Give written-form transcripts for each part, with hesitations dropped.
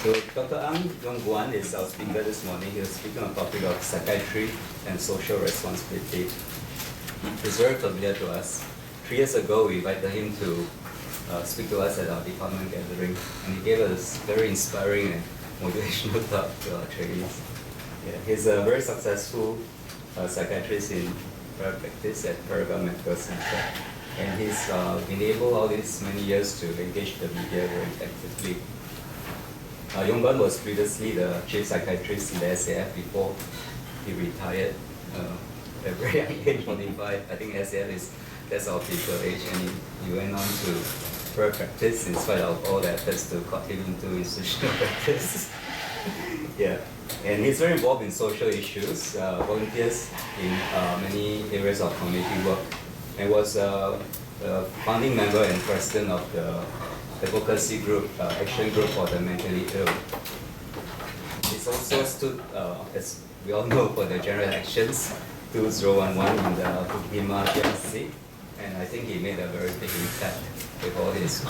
So Dr. Ang Yong Guan is our speaker this morning. He was speaking on the topic of psychiatry and social responsibility. He's very familiar to us. 3 years ago, we invited him to speak to us at our department gathering, and he gave us very inspiring and motivational talk to our trainees. Yeah, he's a very successful psychiatrist in practice at Caregivers Medical Center, and he's been able all these many years to engage the media very actively. Yong Guan was previously the chief psychiatrist in the SAF before he retired at a very young age, 45. I think SAF that's our typical age, and he went on to private practice in spite of all the efforts to cut him into institutional practice. Yeah, and he's very involved in social issues, volunteers in many areas of community work, and was a founding member and president of the advocacy group, action group for the mentally ill. He's also stood, as we all know, for the general elections 2011 in the Bukima PMC, and I think he made a very big impact with all his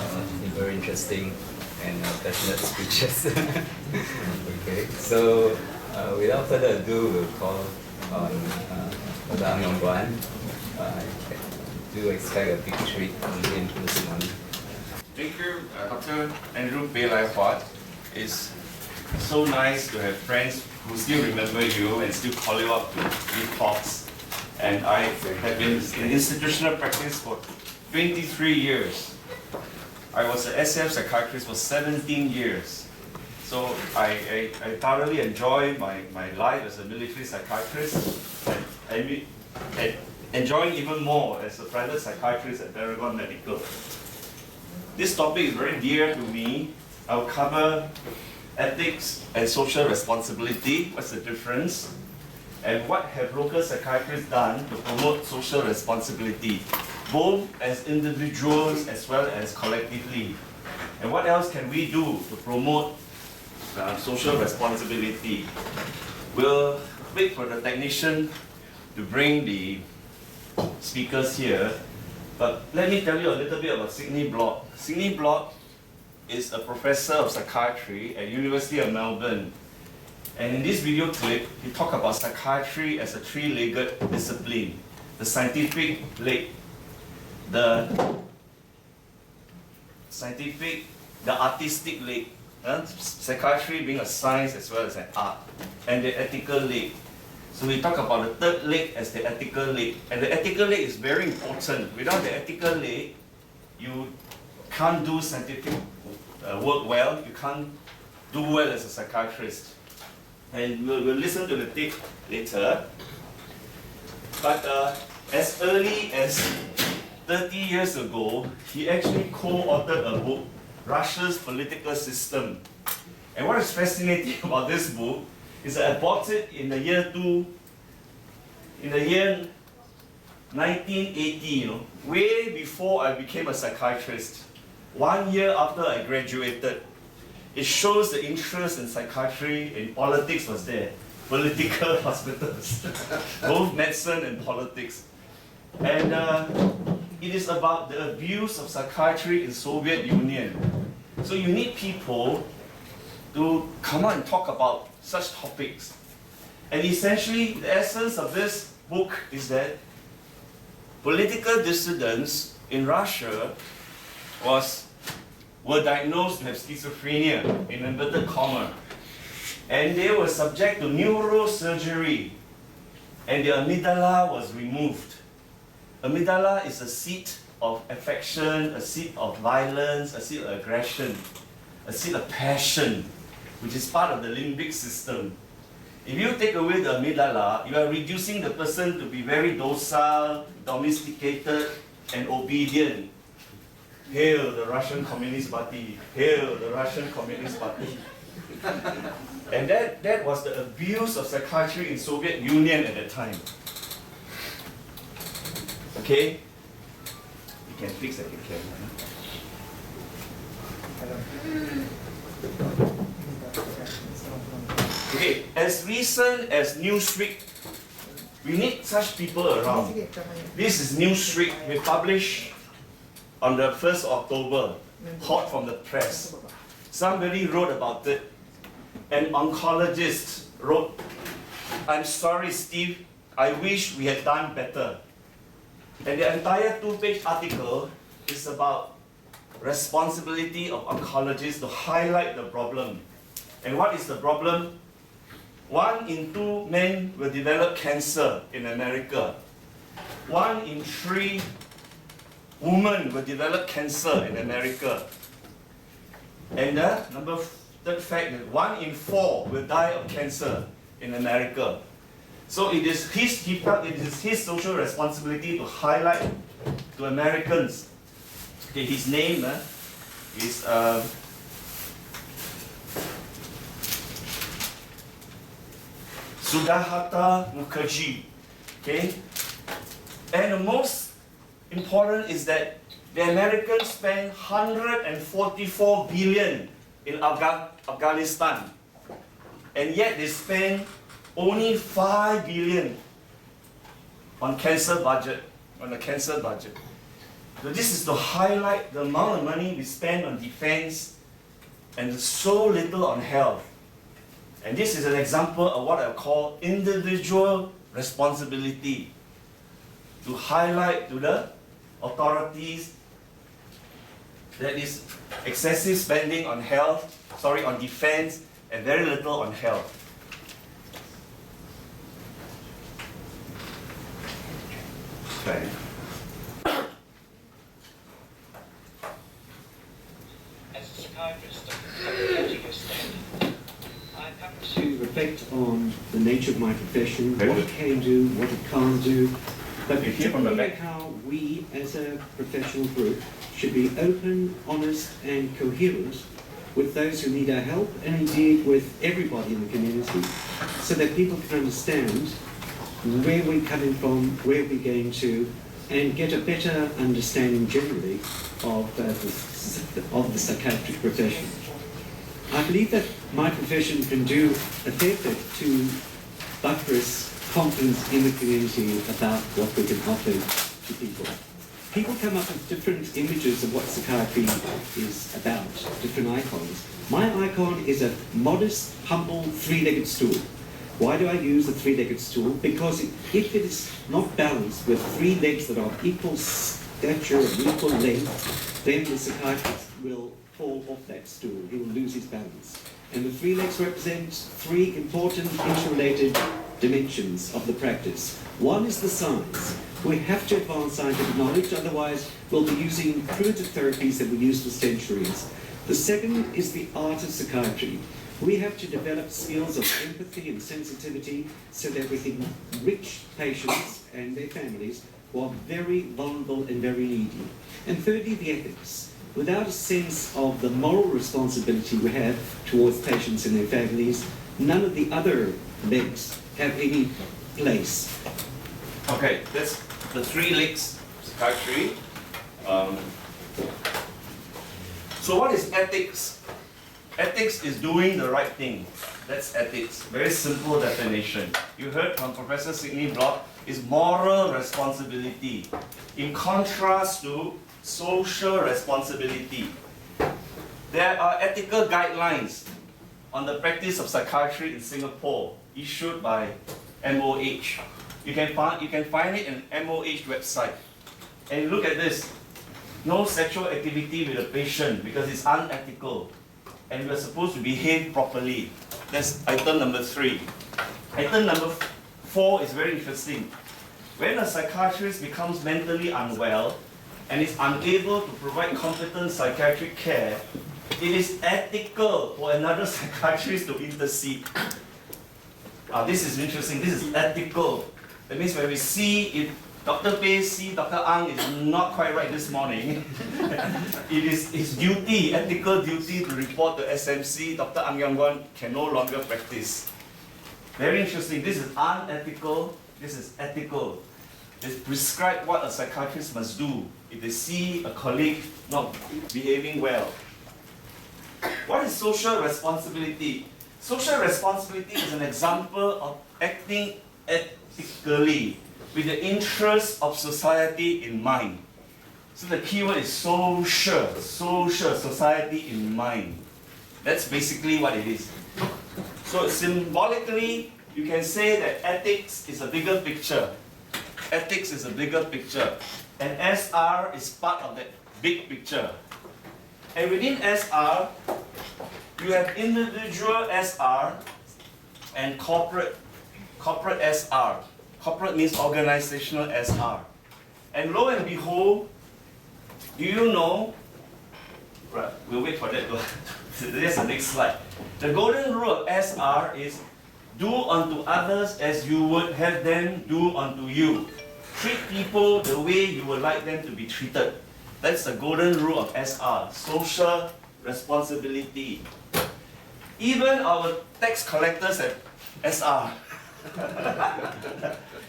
very interesting and passionate speeches. Okay, so without further ado, we'll call on Dr. Ang Yong Guan. I do expect a big treat from him this morning. Thank you, Dr. Andrew Bailai-Huat. It's so nice to have friends who still remember you and still call you up to give talks. And I have been in institutional practice for 23 years. I was an SF psychiatrist for 17 years. So I thoroughly enjoy my life as a military psychiatrist, and enjoying even more as a private psychiatrist at Paragon Medical. This topic is very dear to me. I'll cover ethics and social responsibility. What's the difference? And what have local psychiatrists done to promote social responsibility, both as individuals as well as collectively? And what else can we do to promote social responsibility? We'll wait for the technician to bring the speakers here. But let me tell you a little bit about Sidney Block. Sidney Block is a professor of psychiatry at University of Melbourne. And in this video clip, he talked about psychiatry as a three-legged discipline. The scientific leg, the artistic leg, psychiatry being a science as well as an art, and the ethical leg. So we talk about the third leg as the ethical leg. And the ethical leg is very important. Without the ethical leg, you can't do scientific work well. You can't do well as a psychiatrist. And we'll listen to the tape later. But as early as 30 years ago, he actually co-authored a book, Russia's Political System. And what is fascinating about this book is that I bought it in the year 1980, way before I became a psychiatrist. 1 year after I graduated. It shows the interest in psychiatry and politics was there. Political hospitals, both medicine and politics. And it is about the abuse of psychiatry in Soviet Union. So you need people to come out and talk about such topics. And essentially, the essence of this book is that political dissidents in Russia were diagnosed to have schizophrenia, in inverted comma. And they were subject to neurosurgery, and the amygdala was removed. Amygdala is a seat of affection, a seat of violence, a seat of aggression, a seat of passion, which is part of the limbic system. If you take away the amygdala, you are reducing the person to be very docile, domesticated, and obedient. Hail the Russian Communist Party! Hail the Russian Communist Party! And that was the abuse of psychiatry in Soviet Union at that time. Okay? You can fix that camera. Okay, as recent as Newsweek, we need such people around. This is Newsweek. We published on the 1st of October, hot from the press. Somebody wrote about it. an oncologist wrote, "I'm sorry, Steve, I wish we had done better." And the entire 2-page article is about responsibility of oncologists to highlight the problem. And what is the problem? 1 in 2 men will develop cancer in America. 1 in 3 women will develop cancer in America. And the third fact is 1 in 4 will die of cancer in America. So it is he felt it is his social responsibility to highlight to Americans. Okay, his name is Sudhata Mukherjee. Okay, and the most important is that the Americans spend 144 billion in Afghanistan, and yet they spend only 5 billion on the cancer budget. So this is to highlight the amount of money we spend on defense and so little on health. And this is an example of what I call individual responsibility, to highlight to the authorities that is excessive spending on on defense, and very little on health. Okay. As a psychiatrist, taking a stand, I have to reflect on the nature of my profession, Very what good. it can do, what it can't do, but You hear from the particularly back. how we as a professional group should be open, honest and coherent with those who need our help, and indeed with everybody in the community, so that people can understand where we're coming from, where we're going to, and get a better understanding generally of the psychiatric profession. I believe that my profession can do a fair bit to buttress confidence in the community about what we can offer to people. People come up with different images of what psychiatry is about, different icons. My icon is a modest, humble, 3-legged stool. Why do I use a 3-legged stool? Because if it is not balanced with 3 legs that are of equal stature and equal length, then the psychiatrist will fall off that stool. He will lose his balance. And the 3 legs represent 3 important interrelated dimensions of the practice. One is the science. We have to advance scientific knowledge, otherwise we'll be using primitive therapies that we used for centuries. The second is the art of psychiatry. We have to develop skills of empathy and sensitivity so that we can reach patients and their families who are very vulnerable and very needy. And thirdly, the ethics. Without a sense of the moral responsibility we have towards patients and their families, none of the other legs have any place. Okay, that's the 3 legs psychiatry. So what is ethics? Ethics is doing the right thing. That's ethics. Very simple definition. You heard from Professor Sidney Block, is moral responsibility, in contrast to social responsibility. There are ethical guidelines on the practice of psychiatry in Singapore, issued by MOH. You can find it in MOH website. And look at this. No sexual activity with a patient because it's unethical. And we're supposed to behave properly. That's item number 3. Item number 4 is very interesting. When a psychiatrist becomes mentally unwell and is unable to provide competent psychiatric care, it is ethical for another psychiatrist to intercede. This is interesting. This is ethical. That means when we see if Dr. Pei see Dr. Ang is not quite right this morning, it is his duty, ethical duty, to report to SMC. Dr. Ang Yong Guan can no longer practice. Very interesting. This is unethical. This is ethical. It's prescribed what a psychiatrist must do if they see a colleague not behaving well. What is social responsibility? Social responsibility is an example of acting ethically with the interests of society in mind. So the keyword is social, society in mind. That's basically what it is. So symbolically, you can say that ethics is a bigger picture. Ethics is a bigger picture. And SR is part of that big picture. And within SR, you have individual SR and corporate SR. Corporate means organizational SR. And lo and behold, do you know, right, we'll wait for that. There's the next slide. The golden rule of SR is do unto others as you would have them do unto you. Treat people the way you would like them to be treated. That's the golden rule of SR, social responsibility. Even our tax collectors have SR.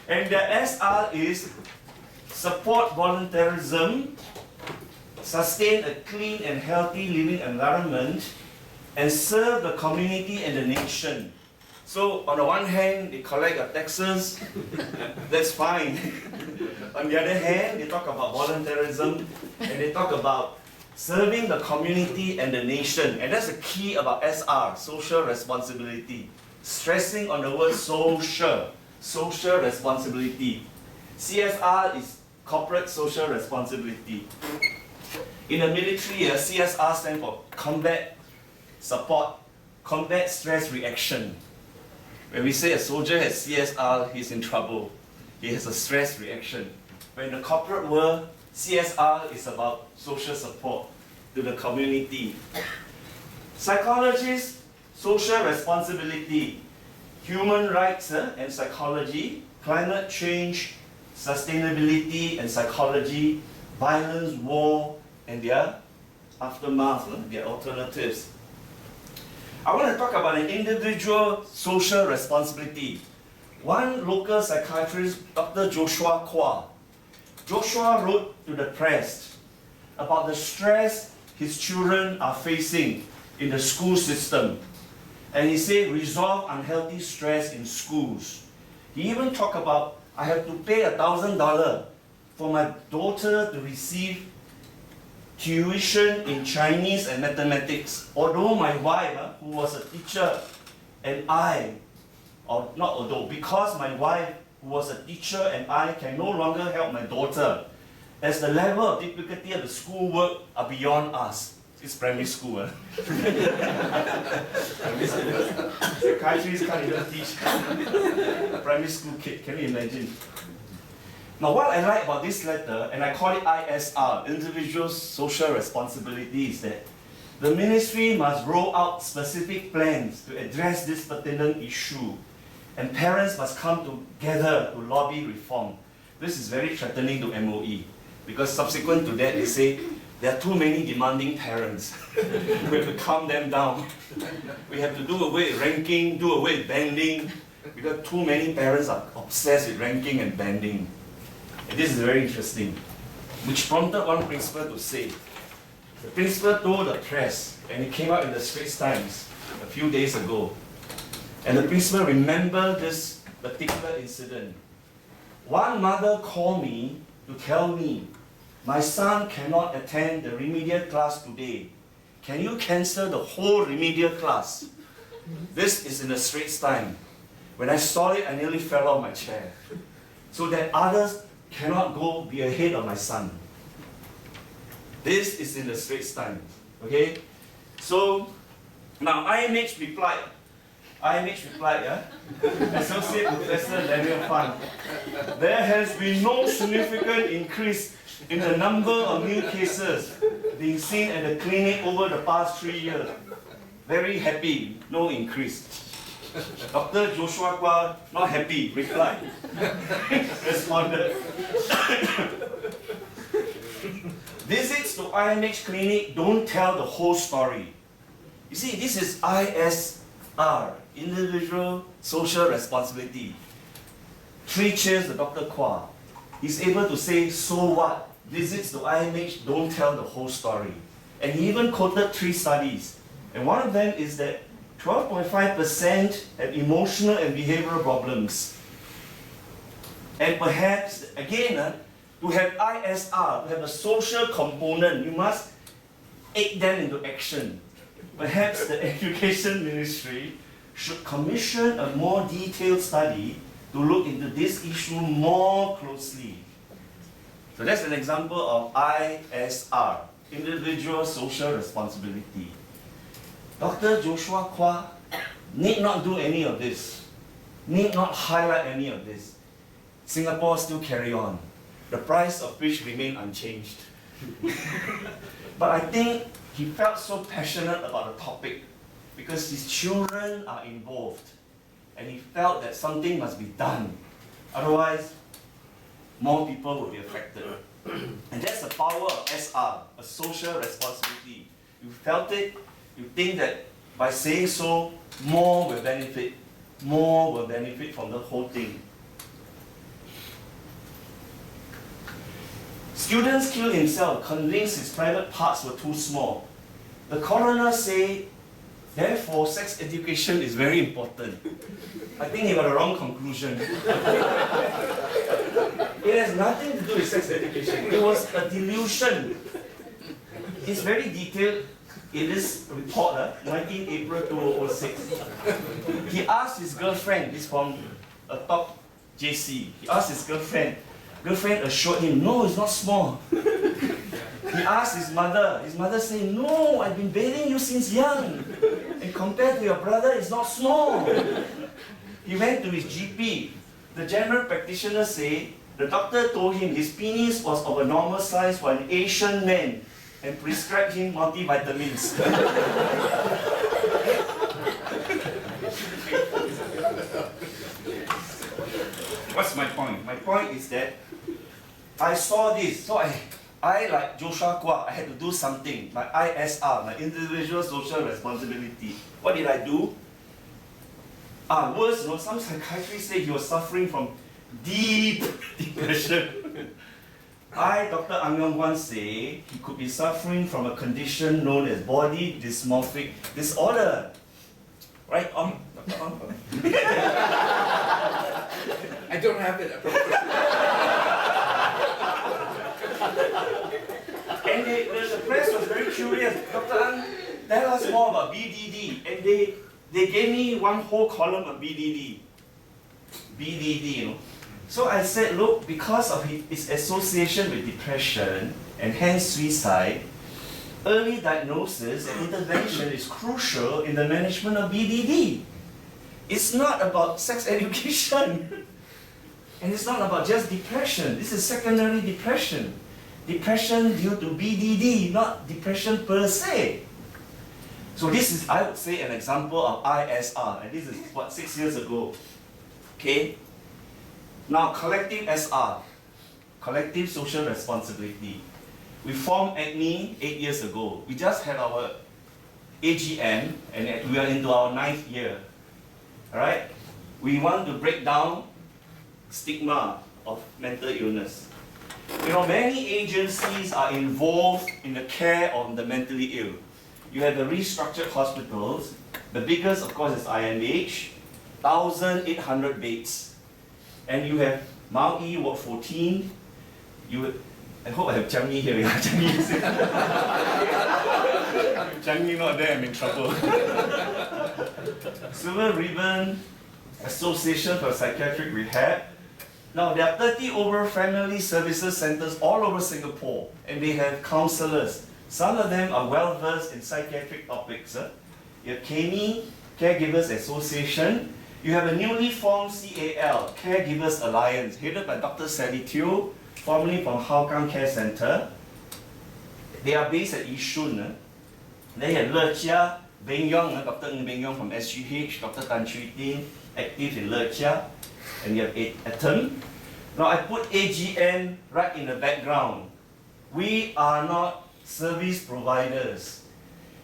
And the SR is support voluntarism, sustain a clean and healthy living environment, and serve the community and the nation. So on the one hand, they collect your taxes, that's fine. On the other hand, they talk about voluntarism, and they talk about serving the community and the nation. And that's the key about SR, social responsibility. Stressing on the word social, social responsibility. CSR is corporate social responsibility. In the military, CSR stands for combat support, combat stress reaction. When we say a soldier has CSR, he's in trouble. He has a stress reaction. But in the corporate world, CSR is about social support to the community. Psychologists, social responsibility, human rights and psychology, climate change, sustainability and psychology, violence, war, and their aftermath, their alternatives. I want to talk about an individual social responsibility. One local psychiatrist, Dr. Joshua Kwa. Joshua wrote to the press about the stress his children are facing in the school system. And he said, resolve unhealthy stress in schools. He even talked about, I have to pay $1,000 for my daughter to receive tuition in Chinese and mathematics. Although my wife, who was a teacher, and I, or not although, because my wife, who was a teacher, and I can no longer help my daughter, as the level of difficulty of the schoolwork are beyond us. It's primary school. Psychiatrists can't even teach a primary school kid. Can you imagine? Now, what I like about this letter, and I call it ISR, Individual Social Responsibility, is that the ministry must roll out specific plans to address this pertinent issue, and parents must come together to lobby reform. This is very threatening to MOE, because subsequent to that, they say there are too many demanding parents. We have to calm them down. We have to do away with ranking, do away with banding, because too many parents are obsessed with ranking and banding. And this is very interesting, which prompted one principal to say, the principal told the press, and it came out in the Straits Times a few days ago, and the principal remembered this particular incident. One mother called me to tell me, my son cannot attend the remedial class today. Can you cancel the whole remedial class? This is in the Straits Times. When I saw it, I nearly fell off my chair. So that others cannot go be ahead of my son. This is in the Straits Times. Okay? So, now IMH replied, Associate Professor Daniel Fan, there has been no significant increase in the number of new cases being seen at the clinic over the past 3 years. Very happy, no increase. Dr. Joshua Kwa, not happy, replied, responded. Visits to IMH clinic don't tell the whole story. You see, this is ISR, Individual Social Responsibility. 3 cheers to Dr. Kwa. He's able to say, so what? Visits to IMH don't tell the whole story. And he even quoted 3 studies. And one of them is that 12.5% have emotional and behavioral problems. And perhaps, again, to have ISR, to have a social component, you must aid them into action. Perhaps the Education Ministry should commission a more detailed study to look into this issue more closely. So that's an example of ISR, Individual Social Responsibility. Dr. Joshua Kwa need not do any of this, need not highlight any of this. Singapore still carry on. The price of fish remain unchanged. But I think he felt so passionate about the topic because his children are involved and he felt that something must be done. Otherwise, more people will be affected. And that's the power of SR, a social responsibility. You felt it, you think that by saying so, more will benefit from the whole thing. Students killed himself, convinced his private parts were too small. The coroner said, therefore, sex education is very important. I think he got a wrong conclusion. It has nothing to do with sex education. It was a delusion. It's very detailed in this report, 19 April 2006. He asked his girlfriend, he's from a top JC, he asked his girlfriend assured him, no, it's not small. He asked his mother said, no, I've been bathing you since young. And compared to your brother, it's not small. He went to his GP. The general practitioner said, the doctor told him his penis was of a normal size for an Asian man and prescribed him multivitamins. What's my point? My point is that I saw this, so I like Joshua Kwa, I had to do something. My ISR, my individual social responsibility. What did I do? Worse, some psychiatrists say he was suffering from deep depression. Dr. Ang Yong Guan say he could be suffering from a condition known as body dysmorphic disorder. Right on, Dr. Ang? I don't have it. And the press was very curious. Dr. Ang, tell us more about BDD. And they gave me one whole column of BDD. BDD, So I said, look, because of its association with depression and hence suicide, early diagnosis and intervention is crucial in the management of BDD. It's not about sex education. And it's not about just depression. This is secondary depression. Depression due to BDD, not depression per se. So this is, I would say, an example of ISR. And this is, 6 years ago. Okay? Now, collective SR, collective social responsibility. We formed ACME 8 years ago. We just had our AGM, and we are into our 9th year. Alright? We want to break down stigma of mental illness. Many agencies are involved in the care of the mentally ill. You have the restructured hospitals. The biggest, of course, is IMH, 1,800 beds. And you have Mount E, Ward 14. I hope I have Changi here. Changi not there, I'm in trouble. Silver Ribbon Association for Psychiatric Rehab. Now, there are 30 over family services centers all over Singapore, and they have counselors. Some of them are well versed in psychiatric topics. You have CAMI, Caregivers Association. You have a newly formed CAL, Caregivers Alliance, headed by Dr. Sally Teo, formerly from Hougang Care Centre. They are based at Yishun. They have Le Chia, Beng Yong, Dr. Ng Beng Yong from SGH, Dr. Tan Chui Tin, active in Le Chia, and you have Atom. Now I put AGM right in the background. We are not service providers.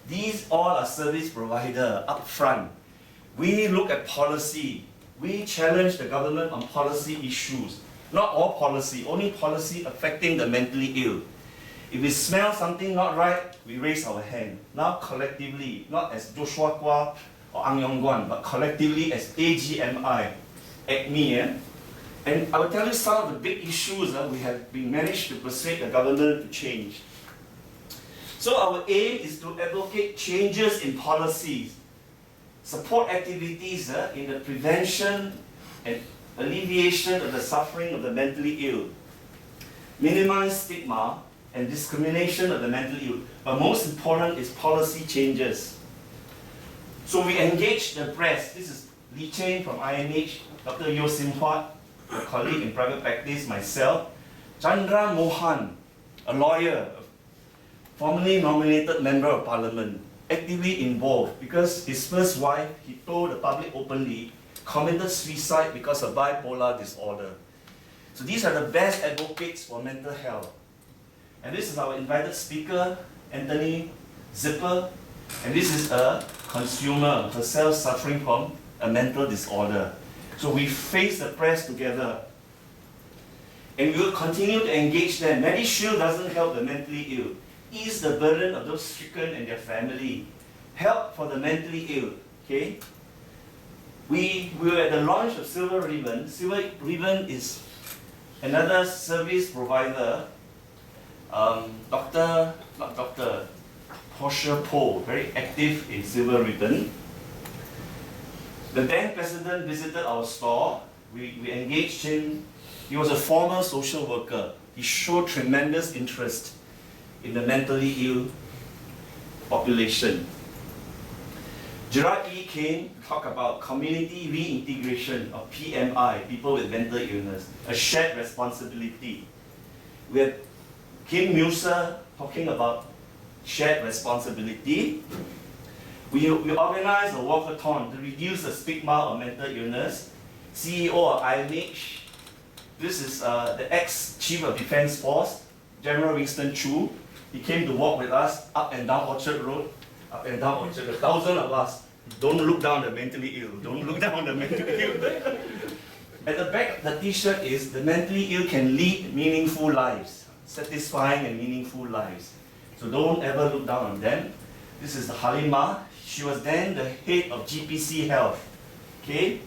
These all are service providers up front. We look at policy. We challenge the government on policy issues. Not all policy, only policy affecting the mentally ill. If we smell something not right, we raise our hand. Now collectively, not as Joshua Kwa or Ang Yong Guan, but collectively as AGMI, ACME. And I will tell you some of the big issues we have been managed to persuade the government to change. So our aim is to advocate changes in policies support activities in the prevention and alleviation of the suffering of the mentally ill, minimize stigma and discrimination of the mentally ill, but most important is policy changes. So we engage the press. This is Lee Chen from IMH, Dr. Yeo Sim Huat, a colleague in private practice, myself, Chandra Mohan, a lawyer, formerly nominated member of parliament, actively involved because his first wife, he told the public openly, committed suicide because of bipolar disorder. So these are the best advocates for mental health. And this is our invited speaker, Anthony Zipper, and this is a consumer, herself suffering from a mental disorder. So we face the press together. And we will continue to engage them. MediShield doesn't help the mentally ill. Ease the burden of those stricken and their family. Help for the mentally ill. Okay? We were at the launch of Silver Ribbon. Silver Ribbon is another service provider. Dr. Portia Poe, very active in Silver Ribbon. The then president visited our store. We engaged him. He was a former social worker. He showed tremendous interest in the mentally ill population. Gerard E. came to talk about community reintegration of PMI, people with mental illness, a shared responsibility. We had Kim Musa talking about shared responsibility. We organized a walkathon to reduce the stigma of mental illness. CEO of IMH, this is the ex-Chief of Defence Force, General Winston Chu. He came to walk with us up and down Orchard Road, up and down Orchard, 1,000 of us. Don't look down the mentally ill. Don't look down the mentally ill. At the back of the t-shirt is, the mentally ill can lead meaningful lives, satisfying and meaningful lives. So don't ever look down on them. This is the Halima. She was then the head of GPC Health. Okay?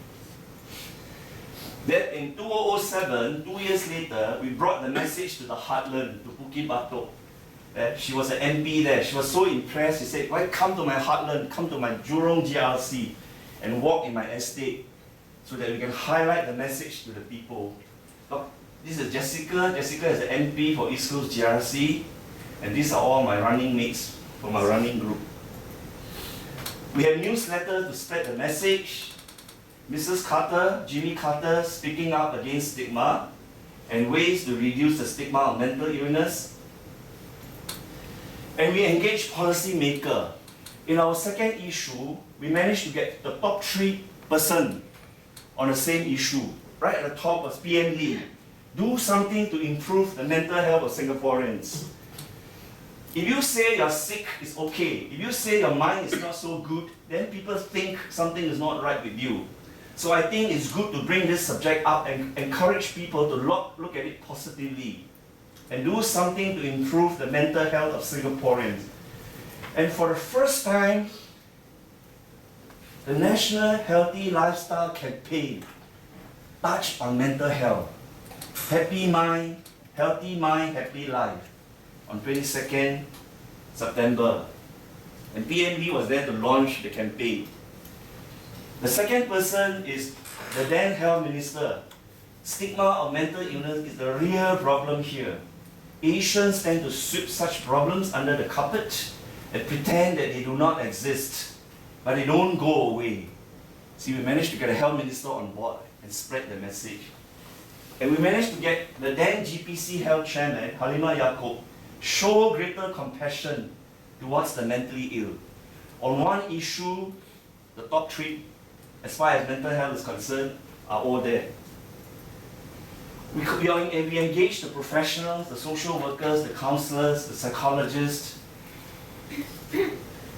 Then in 2007, 2 years later, we brought the message to the heartland, to Bukit Batok. She was an MP there. She was so impressed. She said, "Why come to my heartland, come to my Jurong GRC and walk in my estate so that we can highlight the message to the people." Look, this is Jessica. Jessica is the MP for East Coast GRC. And these are all my running mates from my running group. We have newsletters to spread the message. Mrs. Carter, Jimmy Carter, speaking up against stigma and ways to reduce the stigma of mental illness. And we engage policymakers. In our second issue, we managed to get the top 3% on the same issue. Right at the top was PM Lee. Do something to improve the mental health of Singaporeans. If you say you're sick, it's okay. If you say your mind is not so good, then people think something is not right with you. So I think it's good to bring this subject up and encourage people to look at it positively and do something to improve the mental health of Singaporeans. And for the first time, the National Healthy Lifestyle Campaign touched on mental health. Happy Mind, Happy Life on 22nd September. And PMB was there to launch the campaign. The second person is the then Health Minister. Stigma of mental illness is the real problem here. Asians tend to sweep such problems under the carpet and pretend that they do not exist, but they don't go away. See, we managed to get a Health Minister on board and spread the message. And we managed to get the then GPC Health Chairman, Halima Yaakob, show greater compassion towards the mentally ill. On one issue, the top 3, as far as mental health is concerned, are all there. We engage the professionals, the social workers, the counselors, the psychologists.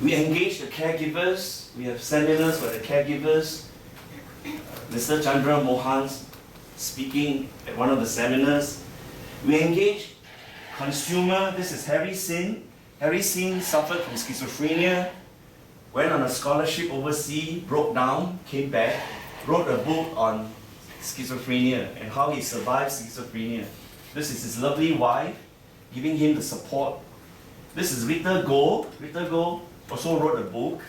We engage the caregivers. We have seminars for the caregivers. Mr. Chandra Mohan speaking at one of the seminars. We engage consumer. This is Harry Sin. Harry Sin suffered from schizophrenia, went on a scholarship overseas, broke down, came back, wrote a book on schizophrenia and how he survived schizophrenia. This is his lovely wife giving him the support. This is Rita Go. Rita Go also wrote a book.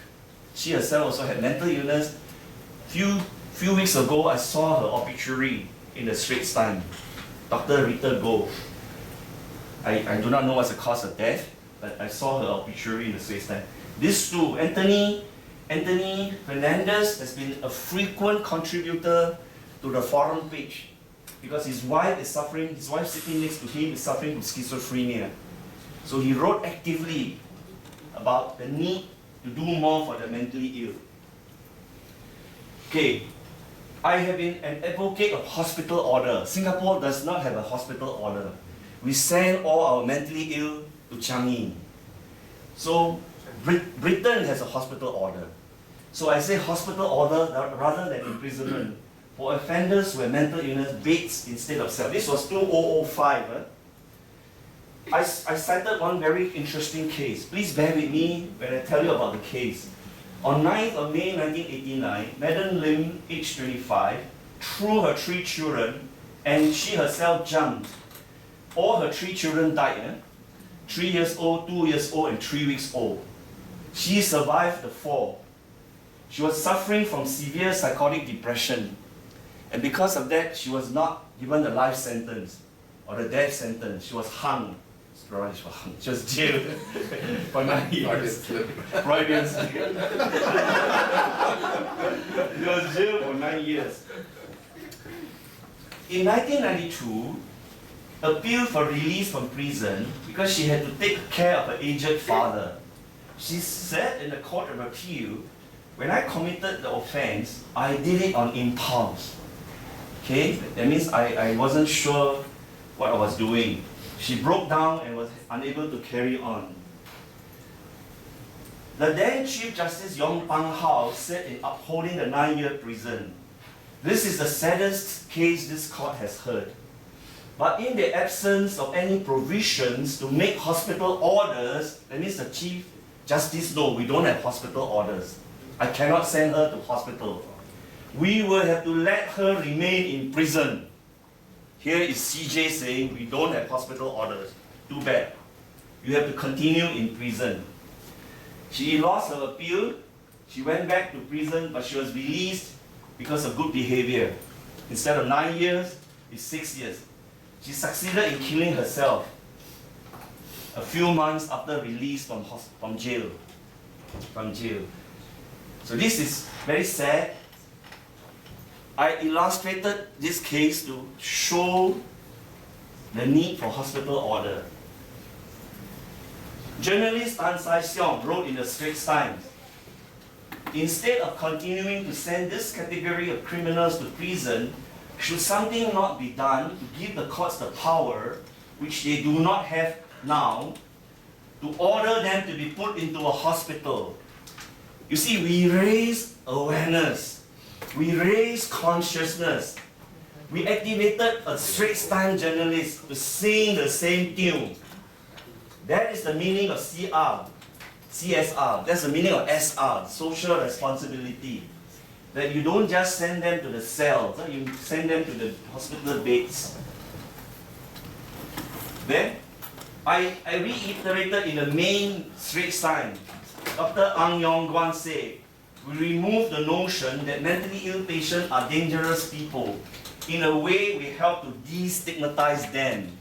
She herself also had mental illness. Few weeks ago, I saw her obituary in the Straits Times. Dr. Rita Goh. I do not know what's the cause of death, but I saw her obituary in the Straits Times. This too, Anthony Fernandez has been a frequent contributor to the forum page because his wife is suffering, his wife sitting next to him is suffering from schizophrenia. So he wrote actively about the need to do more for the mentally ill. Okay, I have been an advocate of hospital order. Singapore does not have a hospital order. We send all our mentally ill to Changi. So Britain has a hospital order. So I say hospital order rather than imprisonment for offenders who have mental illness, beds instead of cells. This was 2005. I cited one very interesting case. Please bear with me when I tell you about the case. On 9th of May 1989, Madam Lim, aged 25, threw her 3 children and she herself jumped. All her 3 children died. 3 years old, 2 years old, and 3 weeks old. She survived the fall. She was suffering from severe psychotic depression. And because of that, she was not given the life sentence or the death sentence. She was hung. She was jailed for 9 years. Freudian slip. She was jailed for 9 years. In 1992, appealed for release from prison because she had to take care of her aged father. She said in the Court of Appeal, when I committed the offense, I did it on impulse. Okay, that means I wasn't sure what I was doing. She broke down and was unable to carry on. The then Chief Justice Yong Pang Hao said in upholding the 9-year prison, this is the saddest case this court has heard. But in the absence of any provisions to make hospital orders, that means the Chief Justice knows we don't have hospital orders. I cannot send her to hospital. We will have to let her remain in prison. Here is CJ saying we don't have hospital orders. Too bad. You have to continue in prison. She lost her appeal. She went back to prison, but she was released because of good behavior. Instead of 9 years, it's 6 years. She succeeded in killing herself a few months after release from jail. So this is very sad. I illustrated this case to show the need for hospital order. Journalist Tan Sai Siong wrote in the Straits Times, instead of continuing to send this category of criminals to prison, should something not be done to give the courts the power, which they do not have now, to order them to be put into a hospital? You see, we raise awareness. We raise consciousness. We activated a Straits Times journalist to sing the same tune. That is the meaning of CSR. That's the meaning of SR, social responsibility. That you don't just send them to the cells, you send them to the hospital beds. Then, I reiterated in the main Straits Times, Dr. Ang Yong Guan said, we remove the notion that mentally ill patients are dangerous people. In a way, we help to destigmatize them.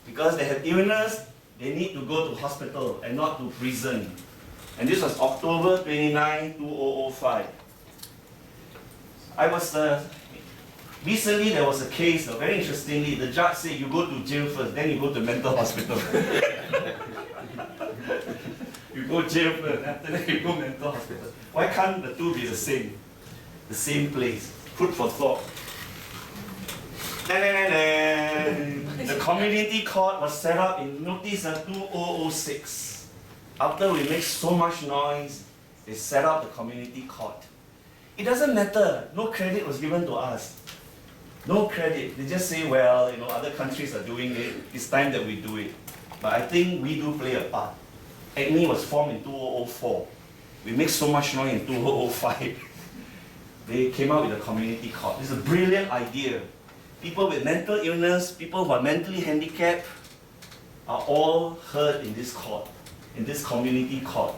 Because they have illness, they need to go to hospital and not to prison. And this was October 29, 2005. Recently there was a case, very interestingly, the judge said you go to jail first, then you go to mental hospital. You go jail first, after that you go mental hospital. Why can't the two be the same? The same place. Food for thought. The community court was set up in notice 2006. After we make so much noise, they set up the community court. It doesn't matter. No credit was given to us. No credit. They just say, well, other countries are doing it. It's time that we do it. But I think we do play a part. ACME was formed in 2004. We make so much noise in 2005. They came out with a community court. It's a brilliant idea. People with mental illness, people who are mentally handicapped, are all heard in this court, in this community court.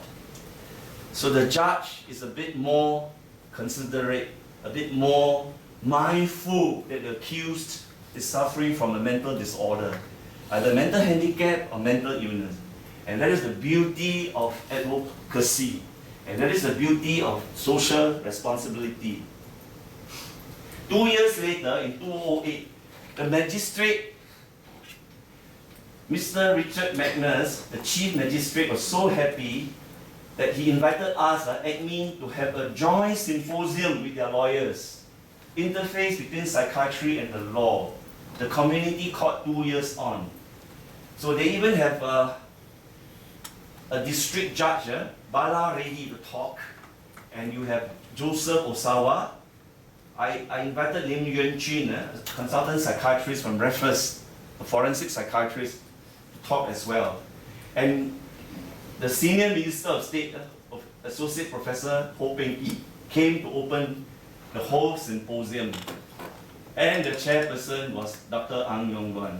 So the judge is a bit more considerate, a bit more mindful that the accused is suffering from a mental disorder, either mental handicap or mental illness. And that is the beauty of advocacy. And that is the beauty of social responsibility. 2 years later, in 2008, the magistrate, Mr. Richard Magnus, the chief magistrate, was so happy that he invited us, ACME, to have a joint symposium with their lawyers. Interface between psychiatry and the law. The community court 2 years on. So they even have a district judge, Bala, ready to talk. And you have Joseph Osawa. I invited Lim Yuan Jun, a consultant psychiatrist from Raffles, a forensic psychiatrist, to talk as well. And the senior minister of state, Associate Professor Ho Peng Yi, came to open the whole symposium. And the chairperson was Dr. Ang Yong Guan.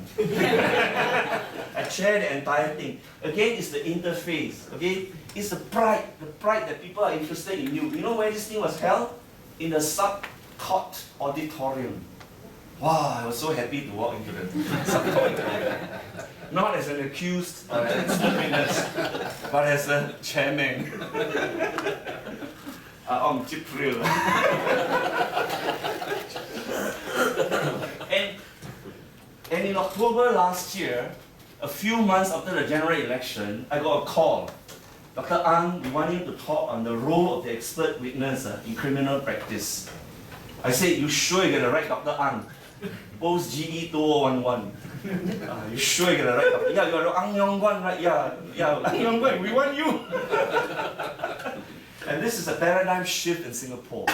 I chaired the entire thing. Again, it's the interface. Okay, it's the pride that people are interested in you. You know where this thing was held? In the sub-court auditorium. Wow, I was so happy to walk into the sub-court. Not as an accused witness, but as a chairman. And in October last year, a few months after the general election, I got a call. Dr. Ang, we want you to talk on the role of the expert witness in criminal practice. I said, you sure you get the right Dr. Ang? Post GE 2011. You sure you get the right Dr. Yeah, you're Ang Yong Guan, right? Yeah, Ang Yong Guan, we want you. And this is a paradigm shift in Singapore.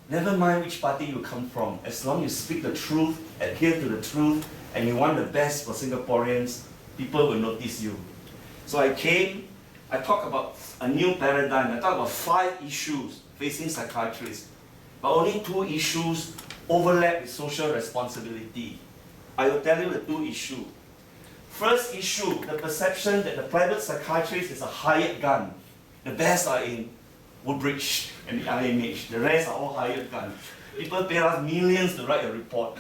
Never mind which party you come from, as long as you speak the truth, adhere to the truth, and you want the best for Singaporeans, people will notice you. So I came, I talked about a new paradigm. I talked about 5 issues facing psychiatrists, but only 2 issues overlap with social responsibility. I will tell you the 2 issues. First issue, the perception that the private psychiatrist is a hired gun. The best are in Woodbridge and the IMH. The rest are all hired guns. People pay us millions to write a report.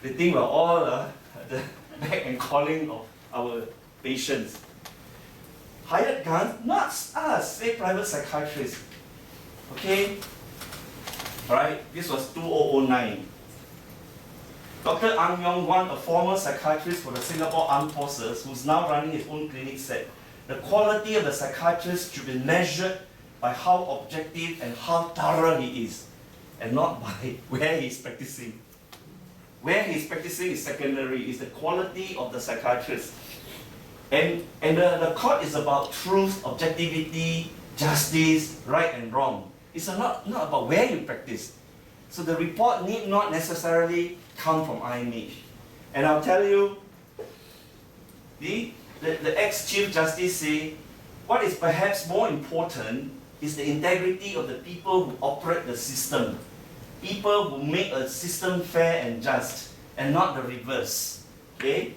They think we're all the back and calling of our patients. Hired guns, not us, say private psychiatrists. Okay? Alright, this was 2009. Dr. Ang Yong Guan, a former psychiatrist for the Singapore Armed Forces, who's now running his own clinic, said, the quality of the psychiatrist should be measured by how objective and how thorough he is, and not by where he's practicing. Where he's practicing is secondary, it's the quality of the psychiatrist. And the court is about truth, objectivity, justice, right and wrong. It's not about where you practice. So the report need not necessarily come from IMH. And I'll tell you, the ex-Chief Justice say, what is perhaps more important is the integrity of the people who operate the system. People who make a system fair and just, and not the reverse. Okay?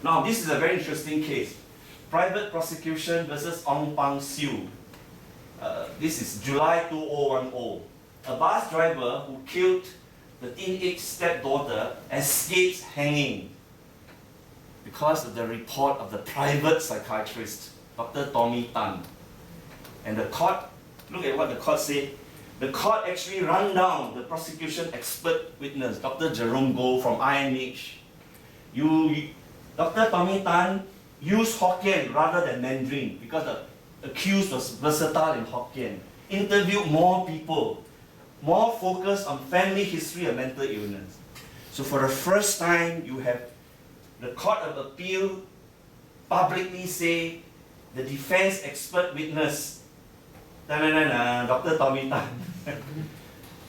Now, this is a very interesting case. Private prosecution versus Ong Pang Siu. This is July 2010. A bus driver who killed the teenage stepdaughter escapes hanging because of the report of the private psychiatrist, Dr. Tommy Tan. And the court, look at what the court said. The court actually ran down the prosecution expert witness, Dr. Jerome Goh from IMH. Dr. Tommy Tan used Hokkien rather than Mandarin because the accused was versatile in Hokkien. Interviewed more people, more focused on family history of mental illness. So for the first time, you have the Court of Appeal publicly say the defense expert witness, Dr. Tommy Tan,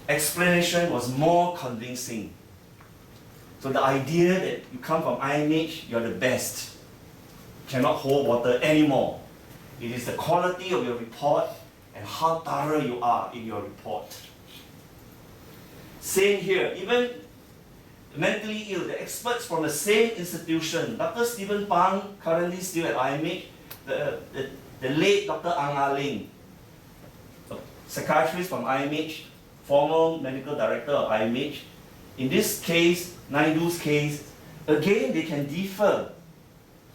explanation was more convincing. So the idea that you come from IMH, you're the best, cannot hold water anymore. It is the quality of your report and how thorough you are in your report. Same here, even mentally ill, the experts from the same institution, Dr. Stephen Pang, currently still at IMH, the the late Dr. Ang Ling, a psychiatrist from IMH, former medical director of IMH. In this case, Naidu's case, again they can differ.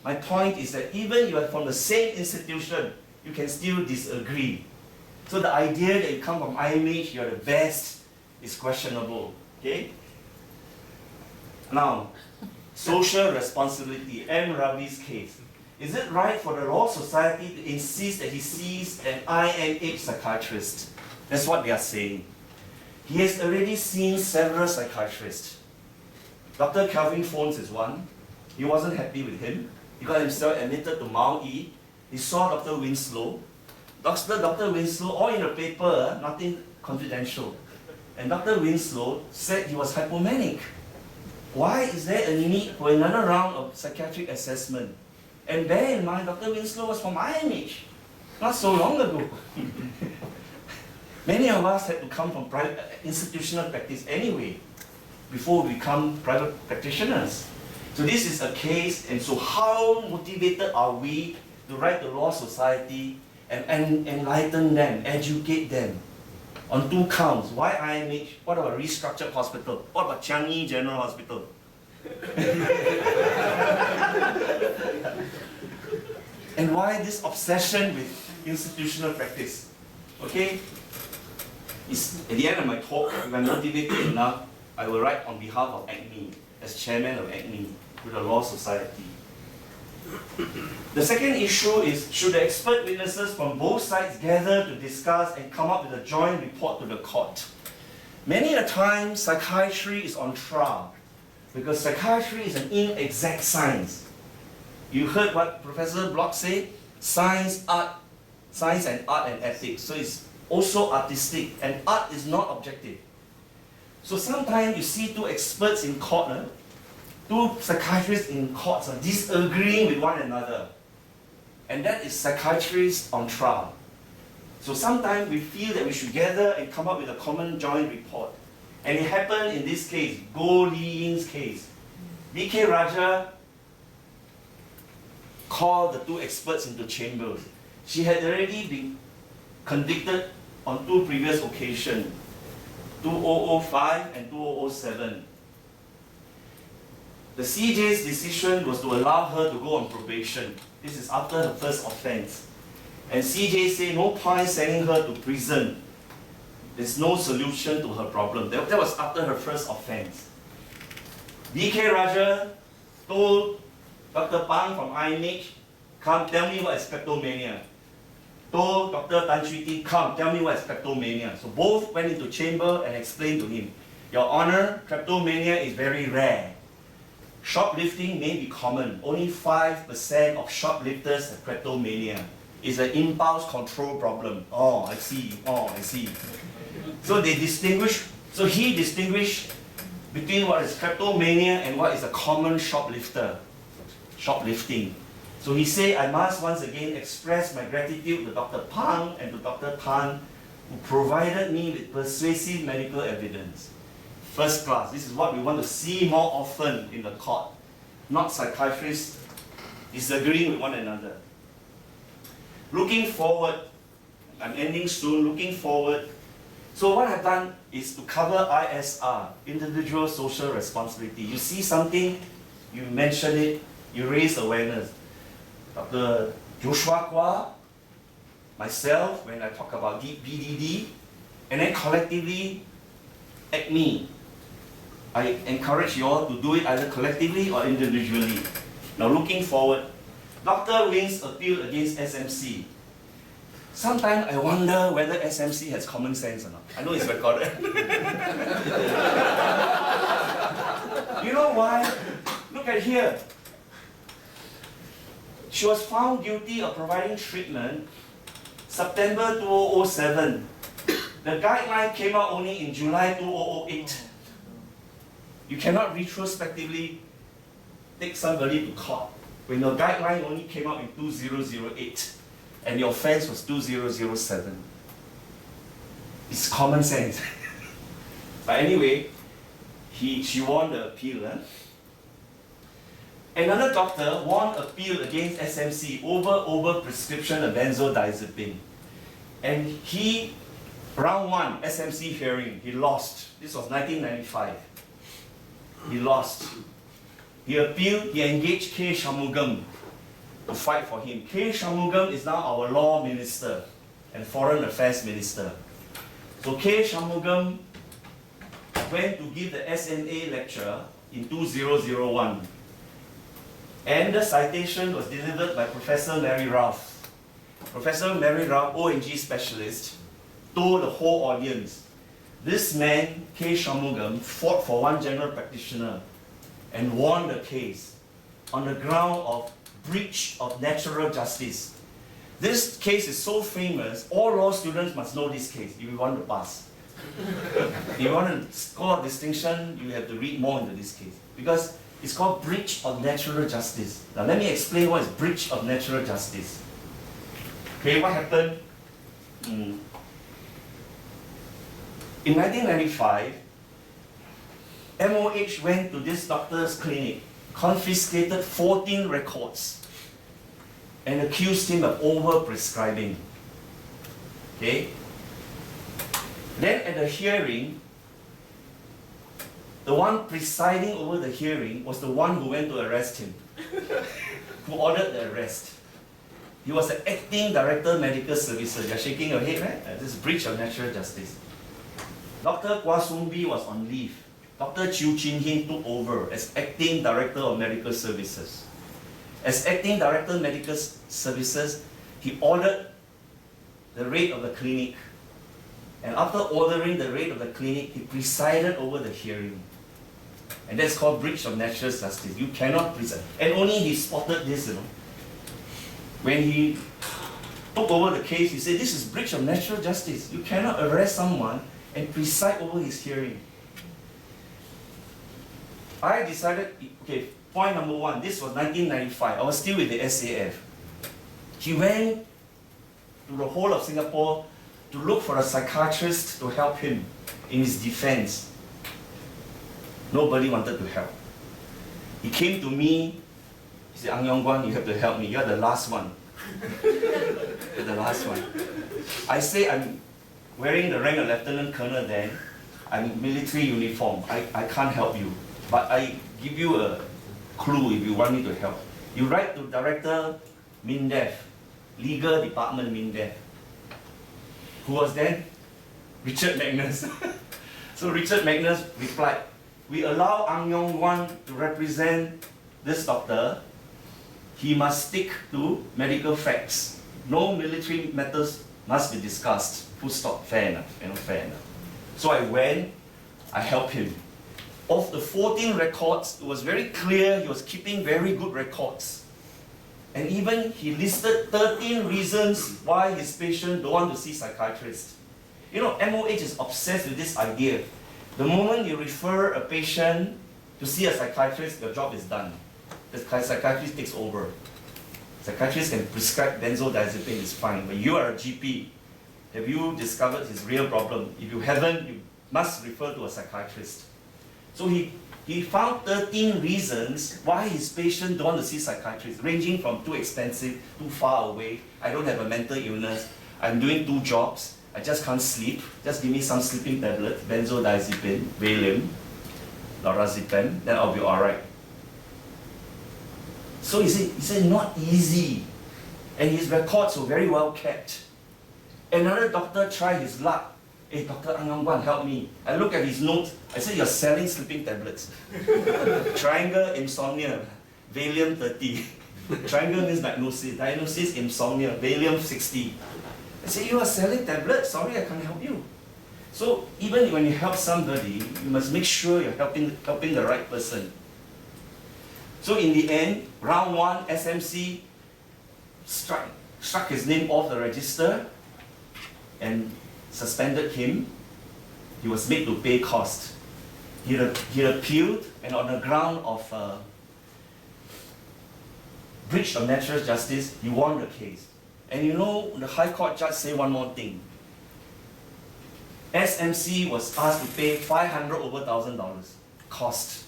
My point is that even you are from the same institution, you can still disagree. So the idea that you come from IMH, you're the best, is questionable. Okay? Now, social responsibility, M. Ravi's case. Is it right for the Law Society to insist that he sees an IMH psychiatrist? That's what they are saying. He has already seen several psychiatrists. Dr. Kelvin Phones is one. He wasn't happy with him. He got himself admitted to Mount E. He saw Dr. Winslow. Dr. Winslow, all in the paper, nothing confidential. And Dr. Winslow said he was hypomanic. Why is there a need for another round of psychiatric assessment? And bear in mind, Dr. Winslow was from IMH, not so long ago. Many of us had to come from private institutional practice anyway, before we become private practitioners. So this is a case, and so how motivated are we to write the Law Society and enlighten them, educate them on two counts? Why IMH? What about restructured hospital? What about Changi General Hospital? And why this obsession with institutional practice? Okay? At the end of my talk, if I'm motivated enough, I will write on behalf of ACME, as chairman of ACME, to the Law Society. The second issue is, should the expert witnesses from both sides gather to discuss and come up with a joint report to the court? Many a time, psychiatry is on trial, because psychiatry is an inexact science. You heard what Professor Bloch said? Science and art and ethics. So it's also artistic, and art is not objective. So sometimes you see two experts in court, two psychiatrists in courts are disagreeing with one another. And that is psychiatrists on trial. So sometimes we feel that we should gather and come up with a common joint report. And it happened in this case, Goh Li Ying's case. B.K. Raja called the two experts into chambers. She had already been convicted on two previous occasions, 2005 and 2007. The CJ's decision was to allow her to go on probation. This is after her first offense. And CJ said no point sending her to prison. There's no solution to her problem. That was after her first offense. B.K. Raja told Dr. Pang from IMH, come tell me what is kleptomania. Told Dr. Tan Shui Tin, come tell me what is kleptomania. So both went into chamber and explained to him, Your Honor, kleptomania is very rare. Shoplifting may be common. Only 5% of shoplifters have kleptomania. It's an impulse control problem. Oh, I see. Oh, I see. So he distinguished between what is kleptomania and what is a common shoplifting. So he said, I must once again express my gratitude to Dr. Pang and to Dr. Tan, who provided me with persuasive medical evidence. First class. This is what we want to see more often in the court. Not psychiatrists disagreeing with one another. Looking forward, I'm ending soon, looking forward. So what I've done is to cover ISR, individual social responsibility. You see something, you mention it, you raise awareness. Dr. Joshua Kwa, myself, when I talk about BDD, and then collectively, ACME. I encourage you all to do it either collectively or individually. Now looking forward, Dr. Wing's appeal against SMC. Sometimes I wonder whether SMC has common sense or not. I know it's recorded. You know why? Look at here. She was found guilty of providing treatment September 2007. The guideline came out only in July 2008. You cannot retrospectively take somebody to court when the guideline only came out in 2008 and the offense was 2007. It's common sense. But anyway, she won the appeal. Another doctor won appeal against SMC over prescription of benzodiazepine. And he, round one, SMC hearing, he lost. This was 1995. He lost. He appealed, he engaged K. Shanmugam to fight for him. K. Shanmugam is now our law minister and foreign affairs minister. So K. Shanmugam went to give the SNA lecture in 2001. And the citation was delivered by Professor Mary Ralph. Professor Mary Ralph, ONG specialist, told the whole audience, this man, K. Shanmugam, fought for one general practitioner and won the case on the ground of breach of natural justice. This case is so famous, all law students must know this case if you want to pass. If you want to score a distinction, you have to read more into this case. Because it's called breach of natural justice. Now let me explain what is breach of natural justice. Okay, what happened? In 1995, MOH went to this doctor's clinic, confiscated 14 records, and accused him of over-prescribing. Okay? Then at the hearing, the one presiding over the hearing was the one who went to arrest him, who ordered the arrest. He was the acting director of medical services. You're shaking your head, right? This is breach of natural justice. Dr. Kwa Sumbi was on leave. Dr. Chew Chin Hin took over as acting director of medical services. As acting director of medical services, he ordered the raid of the clinic. And after ordering the raid of the clinic, he presided over the hearing. And that's called breach of natural justice. You cannot preside. And only he spotted this, When he took over the case, he said, this is breach of natural justice. You cannot arrest someone and preside over his hearing. I decided, okay, point number one, this was 1995. I was still with the SAF. He went to the whole of Singapore to look for a psychiatrist to help him in his defense. Nobody wanted to help. He came to me, he said, Ang Yong Guan, you have to help me. You're the last one. You're the last one. I say I'm wearing the rank of lieutenant colonel then. I'm military uniform. I can't help you. But I give you a clue if you want me to help. You write to Director MINDEF, Legal Department MINDEF, who was then Richard Magnus. So Richard Magnus replied, we allow Ang Yong Guan to represent this doctor. He must stick to medical facts. No military matters must be discussed. Full stop. Fair enough. Fair enough. So I went, I helped him. Of the 14 records, it was very clear he was keeping very good records. And even he listed 13 reasons why his patient don't want to see psychiatrists. You know, MOH is obsessed with this idea. The moment you refer a patient to see a psychiatrist, your job is done. The psychiatrist takes over. Psychiatrist can prescribe benzodiazepine, it's fine. But you are a GP. Have you discovered his real problem? If you haven't, you must refer to a psychiatrist. So he found 13 reasons why his patient don't want to see psychiatrists, ranging from too expensive, too far away, I don't have a mental illness, I'm doing 2 jobs, I just can't sleep, just give me some sleeping tablets, benzodiazepine, Valium, lorazepam, then I'll be alright. So he said, not easy. And his records were very well kept. Another doctor tried his luck. Hey, Dr. Ang Yong Guan, help me. I look at his notes. I said, you're selling sleeping tablets. Triangle, insomnia, Valium 30. Triangle means diagnosis. Diagnosis, insomnia, Valium 60. I said, you are selling tablets. Sorry, I can't help you. So even when you help somebody, you must make sure you're helping the right person. So in the end, round 1, SMC struck his name off the register and suspended him. He was made to pay cost. He appealed, and on the ground of breach of natural justice, he won the case. And you know, the High Court judge said one more thing. SMC was asked to pay $500,000 cost.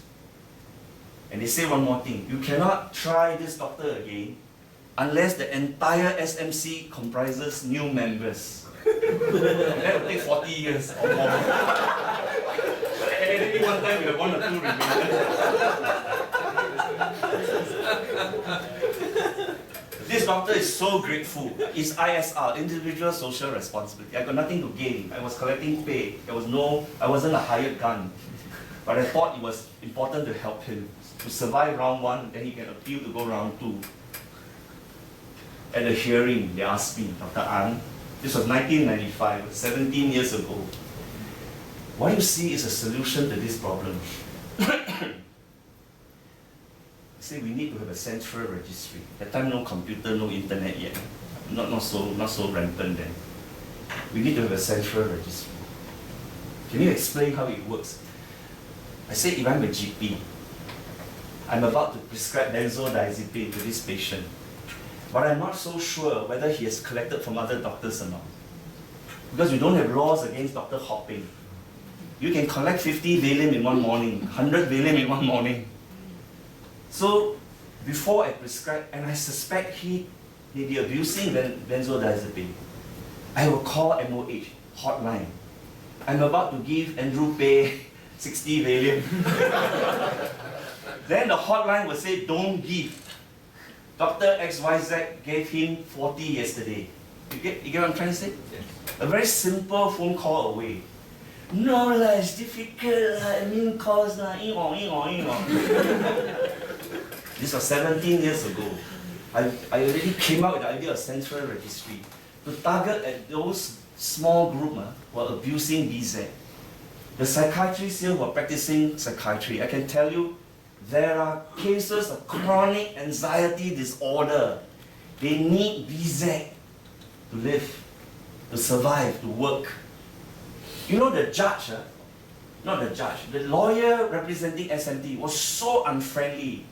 And they say one more thing, you cannot try this doctor again unless the entire SMC comprises new members. That will take 40 years or more. At any one time we have 1 or 2 remaining. This doctor is so grateful. It's ISR, Individual Social Responsibility. I got nothing to gain. I was collecting pay. I wasn't a hired gun. But I thought it was important to help him to survive round 1, then he can appeal to go round 2. At the hearing, they asked me, Dr. Ang, this was 1995, 17 years ago. What do you see is a solution to this problem? I say we need to have a central registry. At that time, no computer, no internet yet. Not so rampant then. We need to have a central registry. Can you explain how it works? I say if I'm a GP, I'm about to prescribe benzodiazepine to this patient, but I'm not so sure whether he has collected from other doctors or not. Because we don't have laws against doctor hopping. You can collect 50 Valium in one morning, 100 Valium in one morning. So before I prescribe, and I suspect he may be abusing benzodiazepine, I will call MOH hotline. I'm about to give Andrew Pei 60 Valium. Then the hotline will say, don't give. Dr. XYZ gave him 40 yesterday. You get what I'm trying to say? Yes. A very simple phone call away. No lah, it's difficult lah, calls lah, This was 17 years ago. I already came out with the idea of central registry to target at those small group who are abusing BZ. The psychiatrists here who are practicing psychiatry, I can tell you, there are cases of chronic anxiety disorder. They need BZ to live, to survive, to work. You know the judge, not the judge, the lawyer representing SMT was so unfriendly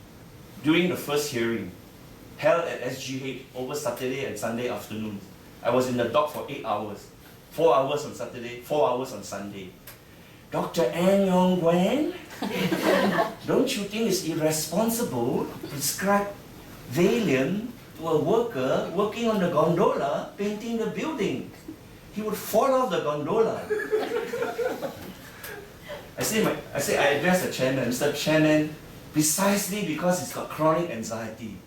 during the first hearing, held at SGH over Saturday and Sunday afternoon. I was in the dock for 8 hours, 4 hours on Saturday, 4 hours on Sunday. Dr. Ang Yong Guan, don't you think it's irresponsible to prescribe Valium to a worker working on the gondola painting the building? He would fall off the gondola. I addressed the chairman, Mr. Chairman, precisely because he's got chronic anxiety.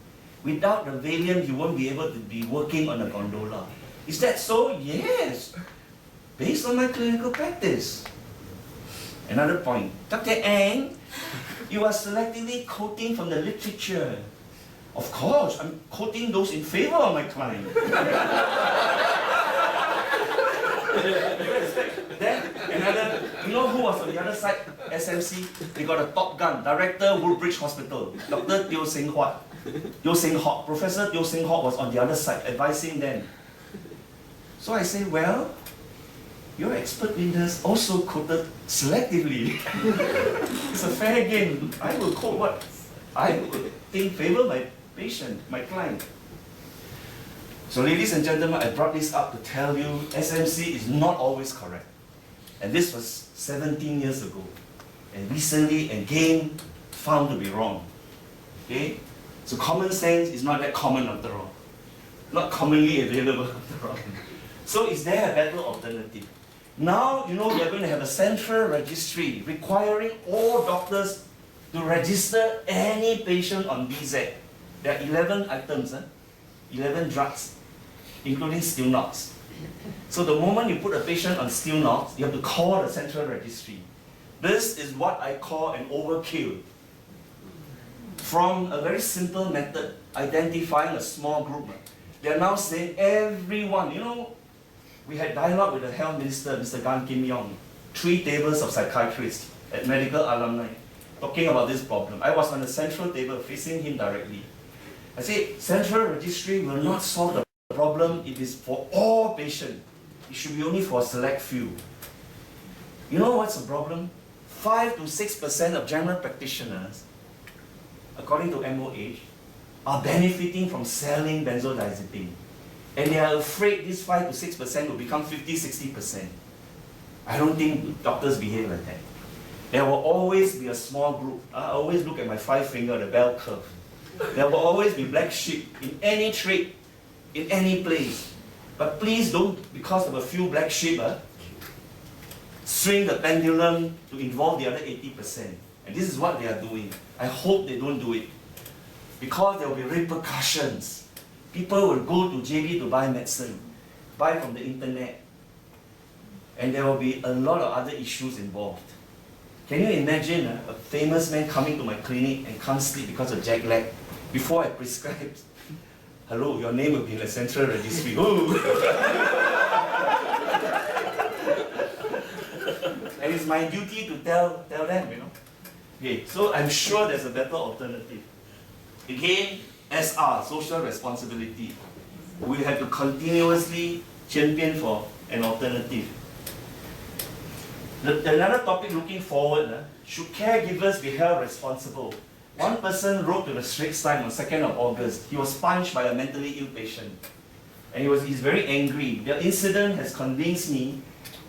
Without the Valium, he won't be able to be working on a gondola. Is that so? Yes. Based on my clinical practice. Another point. Dr. Ang, you are selectively quoting from the literature. Of course, I'm quoting those in favor of my client. Then another, you know who was on the other side? SMC. They got a top gun, Director Woodbridge Hospital, Dr. Teo Seng Hock. Professor Teo Seng Hock was on the other side, advising them. So I say, well, your expert witness also quoted selectively. It's a fair game. I will quote what I would think favor my patient, my client. So ladies and gentlemen, I brought this up to tell you SMC is not always correct. And this was 17 years ago. And recently, again, found to be wrong. Okay? So common sense is not that common after all. Not commonly available after all. So is there a better alternative? Now, you know, we are going to have a central registry requiring all doctors to register any patient on BZ. There are 11 items, 11 drugs, including Stilnox. So the moment you put a patient on Stilnox, you have to call the central registry. This is what I call an overkill. From a very simple method, identifying a small group, they are now saying everyone, you know, we had dialogue with the health minister, Mr. Gan Kim Yong, 3 tables of psychiatrists at medical alumni, talking about this problem. I was on the central table facing him directly. I said, central registry will not solve the problem. It is for all patients. It should be only for a select few. You know what's the problem? 5 to 6% of general practitioners, according to MOH, are benefiting from selling benzodiazepine. And they are afraid this 5 to 6% will become 50, 60%. I don't think doctors behave like that. There will always be a small group. I always look at my 5 finger, the bell curve. There will always be black sheep in any trade, in any place. But please don't, because of a few black sheep, swing the pendulum to involve the other 80%. And this is what they are doing. I hope they don't do it. Because there will be repercussions. People will go to JB to buy medicine, buy from the internet. And there will be a lot of other issues involved. Can you imagine a famous man coming to my clinic and can't sleep because of jet lag? Before I prescribe, hello, your name will be in the central registry. Ooh. And it's my duty to tell them, you know. Okay, so I'm sure there's a better alternative. Again, SR, social responsibility. We have to continuously champion for an alternative. Another topic looking forward, should caregivers be held responsible? One person wrote to the Straits Times on 2nd of August. He was punched by a mentally ill patient. And he's very angry. The incident has convinced me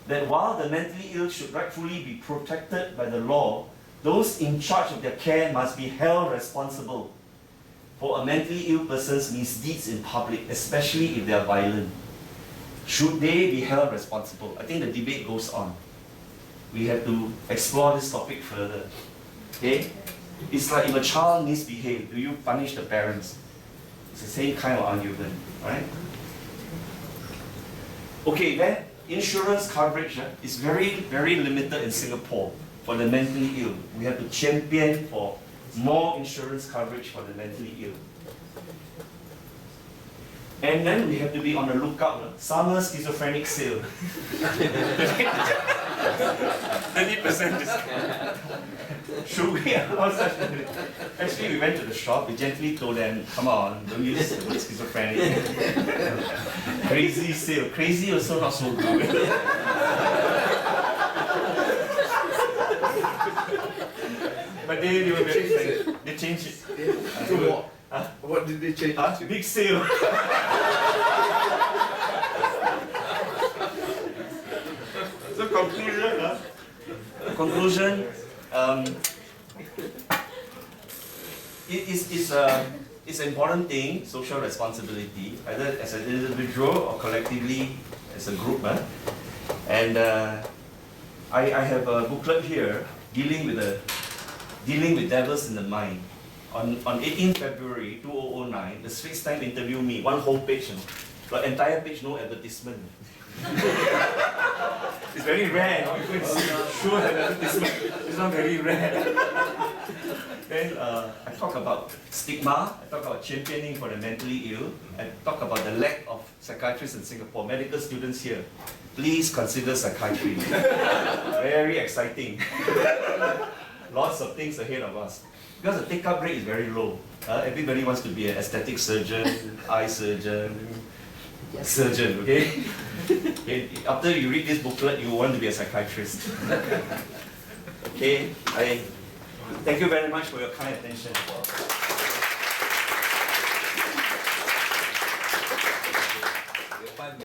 that while the mentally ill should rightfully be protected by the law, those in charge of their care must be held responsible for a mentally ill person's misdeeds in public, especially if they are violent. Should they be held responsible? I think the debate goes on. We have to explore this topic further. Okay? It's like if a child misbehaves, do you punish the parents? It's the same kind of argument, right? Okay, then insurance coverage is very, very limited in Singapore for the mentally ill. We have to champion for more insurance coverage for the mentally ill. And then we have to be on the lookout. Summer schizophrenic sale. 30% discount. Should we allow such? Actually, we went to the shop. We gently told them, "Come on, don't use the word schizophrenic." Crazy sale. Crazy also not so good. But they were very frank. They changed it. To what? What did they change it to? Big sale. So conclusion, it's an important thing, social responsibility, either as an individual or collectively as a group. And I have a booklet here dealing with devils in the mind. On 18 February 2009, the Straits Times interviewed me, one whole page, but entire page no advertisement. It's very rare, you go and see, sure have advertisement, it's not very rare. Then I talk about stigma, I talk about championing for the mentally ill, I talk about the lack of psychiatrists in Singapore, medical students here. Please consider psychiatry. Very exciting. Lots of things ahead of us. Because the take-up rate is very low. Everybody wants to be an aesthetic surgeon, eye surgeon, surgeon, okay? After you read this booklet, you want to be a psychiatrist. Okay, I thank you very much for your kind attention.